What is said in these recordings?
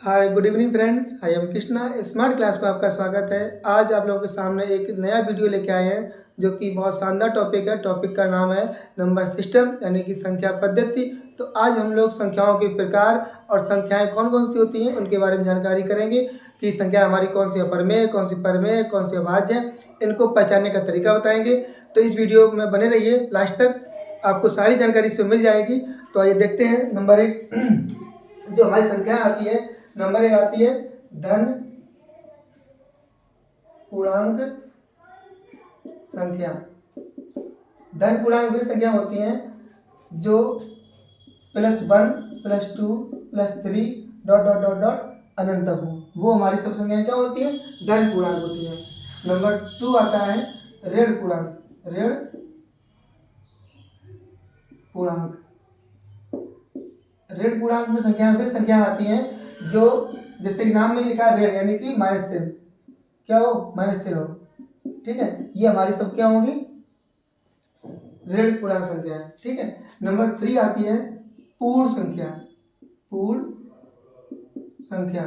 Hi good evening friends, I am Krishna. Smart class में आपका स्वागत है। आज आप लोगों के सामने एक नया वीडियो लेके आए हैं जो कि बहुत शानदार टॉपिक है। टॉपिक का नाम है नंबर सिस्टम यानी कि संख्या पद्धति। तो आज हम लोग संख्याओं के प्रकार और संख्याएं कौन कौन सी होती हैं उनके बारे में जानकारी करेंगे कि संख्या हमारी कौन सी अपरमेय, कौन सी परमेय, कौन सी अभाज्य है, इनको पहचानने का तरीका बताएंगे। तो इस वीडियो में बने रहिए लास्ट तक, आपको सारी जानकारी इसमें मिल जाएगी। तो आइए देखते हैं। नंबर एक जो हमारी संख्या आती है, नंबर एक आती है धन पूर्णांक संख्या। धन पूर्णांक वे संख्या होती हैं जो +1 +2 +3 डॉट डॉट डॉट डॉट अनंत तक हो, वो हमारी सब संख्याएं क्या होती हैं? धन पूर्णांक होती हैं। नंबर 2 आता है ऋण पूर्णांक। ऋण पूर्णांक ऋण पूर्णांक में संख्या वे संख्या आती हैं जो जैसे कि नाम में लिखा है ऋण यानी कि माइनस से क्या हो, माइनस से हो। ठीक है, ये हमारी सब क्या होंगी? ऋण पूर्णांक संख्या है। ठीक है। नंबर 3 आती है पूर्ण संख्या। पूर्ण संख्या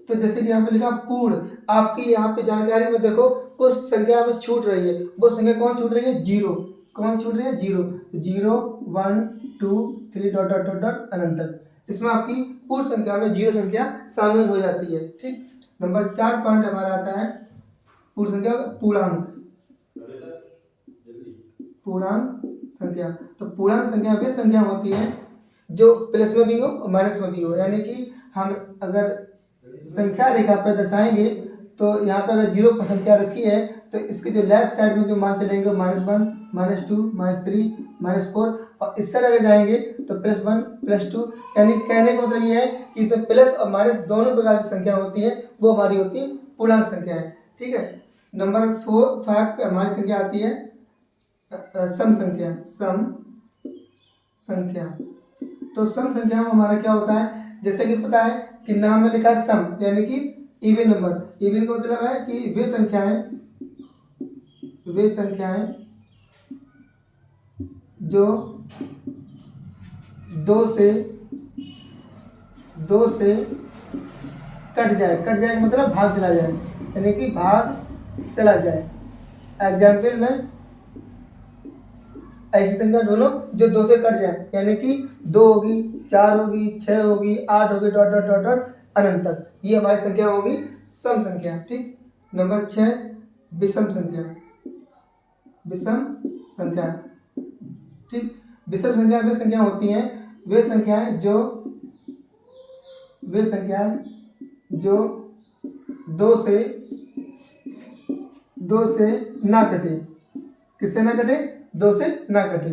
तो जैसे कि यहाँ पे लिखा पूर्ण, आपकी यहाँ पे जानकारी में देखो कुछ संख्या पे छूट रही है। वो संख्या कौन छूट रही है? जीरो। कौन छूट रही है? Zero. 0 1 2 3 dot dot dot dot अनंत तक। इसमें आपकी पूर्ण संख्या में जीरो संख्या शामिल हो जाती है। ठीक। नंबर 4 पॉइंट हमारा आता है पूर्ण संख्या पूर्णांक। पूर्णांक संख्या तो पूर्णांक संख्या वे संख्या होती है जो प्लस में भी हो और माइनस में भी हो। यानी कि हम अगर संख्या रेखा पर दर्शाएंगे तो यहाँ पर अगर जीरो पर संख्या रखी है तो इसके जो लेफ्ट साइड में जो मान चलेंगे -1 -2 -3 -4, और इस साइड अगर जाएंगे तो +1 +2। यानी कहने का मतलब ये है कि इसमें प्लस और माइनस दोनों प्रकार की संख्या होती है, वो हमारी होती है पूर्णांक संख्या है। ठीक है। नंबर 5 पे हमारी संख्या आती है सम संख्या। सम संख्या तो सम संख्या में हमारा क्या होता है? जैसे कि पता है कि नाम में लिखा है सम यानी कि इवन नंबर। इवन का मतलब है कि वे संख्याएं जो दो से कट जाए। कट जाए का मतलब भाग चला जाए, यानी कि भाग चला जाए। एग्जाम्पल में ऐसी संख्या ढूंढो जो 2 से कट जाए, यानी कि 2 होगी, 4 होगी, 6 होगी, 8 होगी, डॉट डॉट डॉट डॉट अनंत तक। ये हमारी संख्या होगी सम संख्या। ठीक। नंबर 6 विषम संख्या। विषम संख्या। ठीक। विषम संख्या वे संख्या होती हैं, वे संख्याएं जो दो से ना कटे। किससे ना कटे? 2 से ना कटे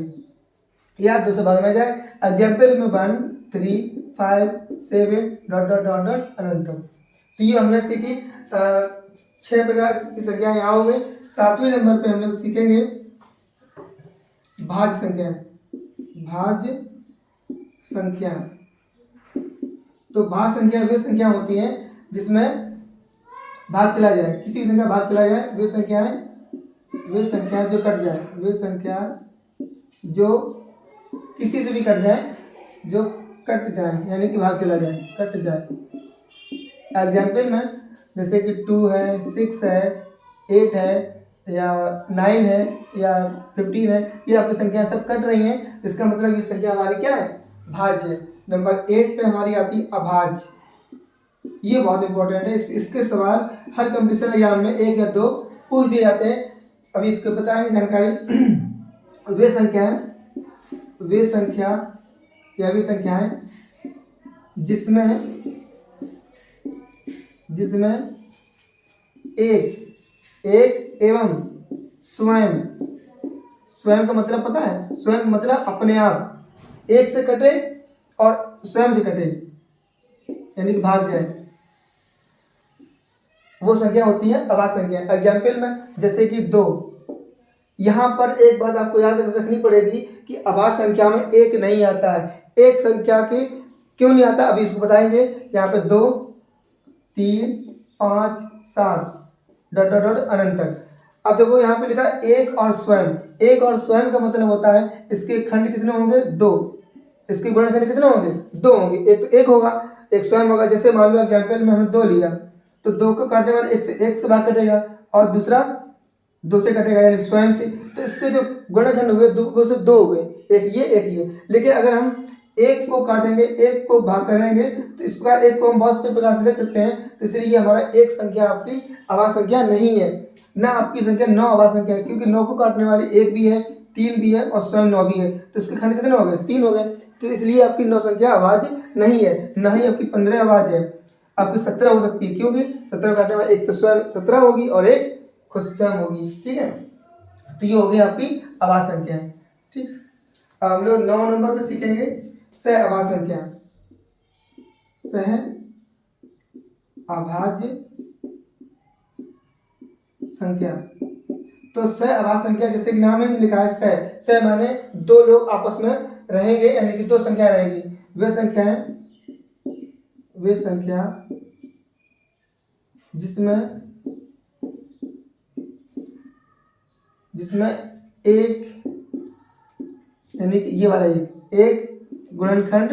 या 2 से भाग ना जाए। एग्जाम्पल में 1 3 5 7 डॉट डॉट डॉट डॉट अनंत। तो ये हमने सीखी 6 प्रकार की संख्या यहाँ हो गई। 7वें नंबर पे हम लोग सीखेंगे भाज्य संख्या। भाज्य संख्या तो भाज्य संख्या वे संख्या होती है जिसमें भाग चला जाए, किसी भी संख्या भाग चला जाए। वे संख्याएं जो कट जाए। वे संख्या जो किसी से भी कट जाए, जो कट जाए यानी कि भाग चला जाए, कट जाए। एग्जाम्पल में जैसे कि 2 है, 6 है, 8 है, या 9 है, या 15 है, ये आपकी संख्या सब कट रही हैं। इसका मतलब ये संख्या हमारी क्या है? भाज्य। नंबर 8 पे हमारी आती अभाज्य। ये बहुत इंपॉर्टेंट है। इसके सवाल हर कंपटीशन एग्जाम में 1 या 2 पूछ दिए जाते हैं। अभी इसको बताएंगे जानकारी। वे संख्याएं जिसमें एक एवं स्वयं का मतलब पता है? स्वयं का मतलब अपने आप एक से कटे और स्वयं से कटे यानी कि भाग जाए, वो संख्या होती है अभाज्य संख्या। एग्जाम्पल में जैसे कि 2। यहाँ पर एक बात आपको याद रखनी पड़ेगी कि अभाज्य संख्या में एक नहीं आता है। एक संख्या के क्यों नहीं आता अभी इसको बताएंगे। यहाँ पे 2 3 5 7 डॉट डॉट डॉट अनंत तक। अब देखो यहाँ पे लिखा है एक और स्वयं। एक और स्वयं का मतलब होता है इसके खंड कितने होंगे? 2। इसके गुणनखंड कितने होंगे? 2 होंगे। एक तो 1 होगा, एक स्वयं होगा। जैसे मान लो एग्जाम्पल में हमने 2 लिया, तो 2 को काटने वाले 1 से भाग कटेगा और दूसरा 2 से कटेगा, यानी स्वयं से। तो इसके जो गुणनखंड हुए वो सिर्फ 2 हुए, एक ये। लेकिन अगर हम 1 को काटेंगे, 1 को भाग करेंगे, तो इस प्रकार 1 को हम बहुत से प्रकार से लिख सकते हैं। तो इसलिए हमारा एक संख्या आपकी अभाज्य संख्या नहीं है, ना आपकी संख्या 9 अभाज्य संख्या है, क्योंकि 9 को काटने वाली 1 भी है, 3 भी है और स्वयं 9 भी है। तो इसके खंड कितने हो गए? 3 हो गए। तो इसलिए आपकी 9 संख्या अभाज्य नहीं है, ना ही आपकी 15 अभाज्य है। आपकी 17 हो सकती है, क्योंकि 17 काटने वाले एक तो स्वयं 17 होगी और एक खुद स्वयं होगी। ठीक है, तो ये हो गई आपकी अभाज्य संख्या। ठीक, अब हम लोग 9 नंबर पे सीखेंगे सह अभाज्य संख्या। सह अभाज्य संख्या। तो सह अभाज्य संख्या जैसे कि नाम में लिखा है सह माने 2 लोग आपस में रहेंगे, यानी कि 2 संख्या रहेंगी। वे संख्या जिसमें एक, यानी कि ये वाला एक गुणनखंड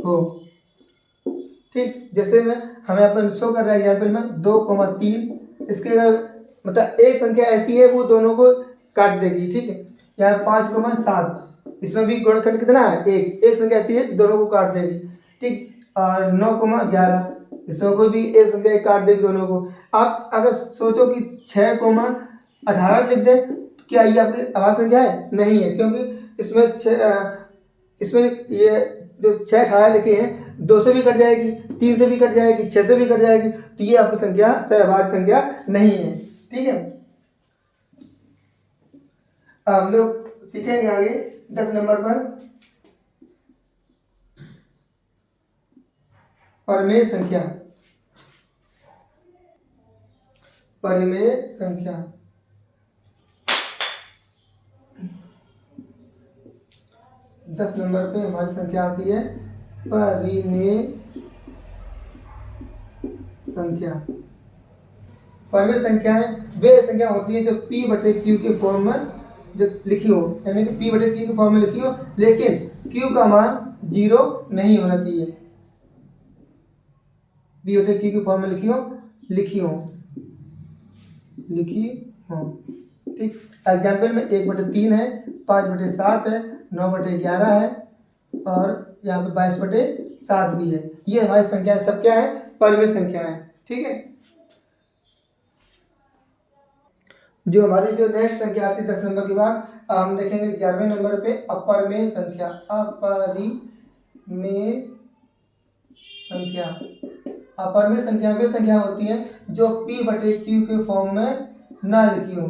हो। ठीक, जैसे में हमें अपन शो कर रहा है एग्जाम्पल में 2,3। इसके अगर मतलब एक संख्या ऐसी है वो दोनों को काट देगी। ठीक है, यहाँ 5,7, इसमें भी गुणनखंड कितना है? एक संख्या ऐसी है दोनों को काट देगी। ठीक, और 9,11, इसमें कोई भी एक संख्या काट देगी दोनों को। आप अगर सोचो कि 6,18 लिख दे, तो क्या ये आपकी अभाज्य संख्या है? नहीं है, क्योंकि इसमें ये जो 6,18 लिखे हैं 2 से भी कट जाएगी, 3 से भी कट जाएगी, 6 से भी कट जाएगी, तो ये आपकी संख्या सहअभाज्य संख्या नहीं है। ठीक है, अब हम लोग सीखेंगे आगे 10 नंबर पर परिमेय संख्या। परिमेय संख्या 10 नंबर पे हमारी संख्या आती है परिमेय संख्या। परिमेय संख्याएं वे संख्या होती है जो P/Q के फॉर्म में जो लिखी हो, यानी कि P/Q के फॉर्म में लिखी हो, लेकिन Q का मान 0 नहीं होना चाहिए। P/Q के फॉर्म में लिखी हो। ठीक, एग्जाम्पल में 1/3 है, 5/7 है, 9/11 है और यहाँ पे 22/7 भी है। ये हमारी संख्या सब क्या है? परिमेय संख्या है। ठीक है, जो हमारी जो नेक्स्ट संख्या आती है 10 नंबर के बाद, हम देखेंगे 11वें नंबर पे अपरिमेय संख्या। अपरिमेय संख्या वे संख्या होती है जो P/Q के फॉर्म में ना लिखी हो,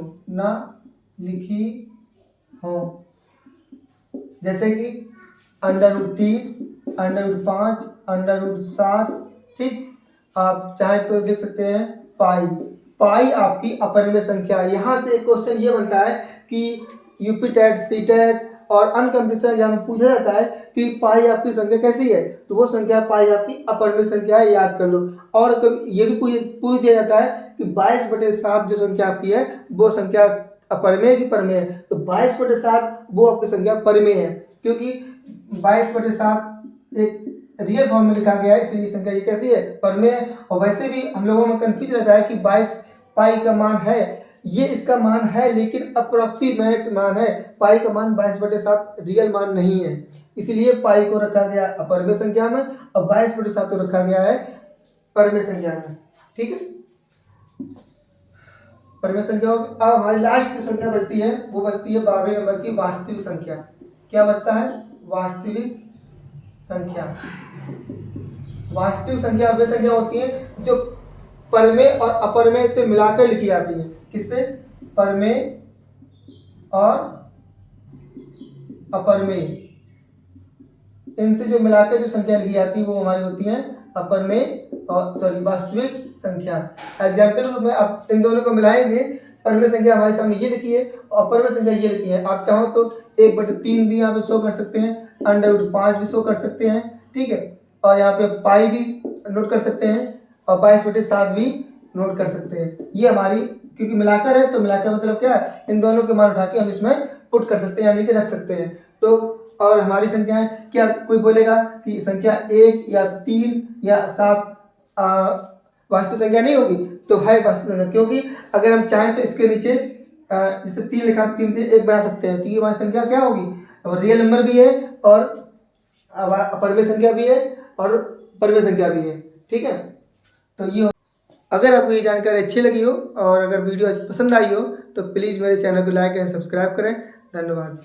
जैसे कि √3, √5, √7। ठीक, आप चाहे तो लिख सकते हैं पाई आपकी अपरिमेय संख्या। यहाँ से एक क्वेश्चन ये बनता है कि यूपी टेट, सी टेट और अन्य कॉम्पिटिशन एग्जाम में पूछा जाता है कि पाई आपकी संख्या कैसी है, तो वो संख्या पाई आपकी अपरिमेय संख्या है, याद कर लो। और कभी ये भी पूछ दिया जाता है कि 22/7 जो संख्या आपकी है वो संख्या अपरिमेय की परिमेय है, तो 22/7 वो आपकी संख्या परिमेय है, क्योंकि 22/7 एक रियल फॉर्म में लिखा गया है, इसलिए संख्या ये कैसी है? परिमेय। और वैसे भी हम लोगों में कंफ्यूज रहता है कि 22 पाई का मान है, ये इसका मान है लेकिन अप्रोक्सीमेट मान है। पाई का मान 22/7 रियल मान नहीं है, इसलिए पाई को रखा गया अपरिमेय संख्या में और 22/7 को रखा गया है परिमेय संख्या में। ठीक है, परिमेय संख्या होगी। अब हमारी लास्ट जो संख्या बचती है वो बचती है 12वें नंबर की वास्तविक संख्या। क्या बचता है? वास्तविक संख्या। वास्तविक संख्या वे संख्या होती है जो परिमेय और अपरिमेय से मिलाकर लिखी जाती है। किससे? परिमेय और अपरिमेय, इनसे जो मिलाकर जो संख्या लिखी जाती है वो हमारी होती है अपरिमेय और वास्तविक संख्या। एग्जाम्पल रूप में आप इन दोनों को मिलाएंगे, परिमेय संख्या हमारे सामने ये लिखी है और अपरिमेय संख्या ये लिखी है। आप चाहो तो 1/3 भी यहाँ पे शो कर सकते हैं, √5 भी शो कर सकते हैं। ठीक है, और यहाँ पे पाई भी नोट कर सकते हैं और 22/7 भी नोट कर सकते हैं। ये हमारी क्योंकि मिलाकर है तो मिलाकर मतलब क्या है, इन दोनों के मान उठा के हम इसमें पुट कर सकते हैं यानी कि रख सकते हैं। तो और हमारी संख्याएं क्या, कोई बोलेगा कि संख्या 1 या 3 या 7 वास्तविक संख्या नहीं होगी, तो है वास्तविक संख्या, क्योंकि अगर हम चाहें तो इसके नीचे जैसे 3 लिखा, 3 से 1 बना सकते हैं, तो ये हमारी संख्या क्या होगी, और रियल नंबर भी है और अपरिमेय संख्या भी है और परिमेय संख्या भी है। ठीक है, तो ये अगर आपको ये जानकारी अच्छी लगी हो और अगर वीडियो पसंद आई हो तो प्लीज़ मेरे चैनल को लाइक एंड सब्सक्राइब करें। धन्यवाद।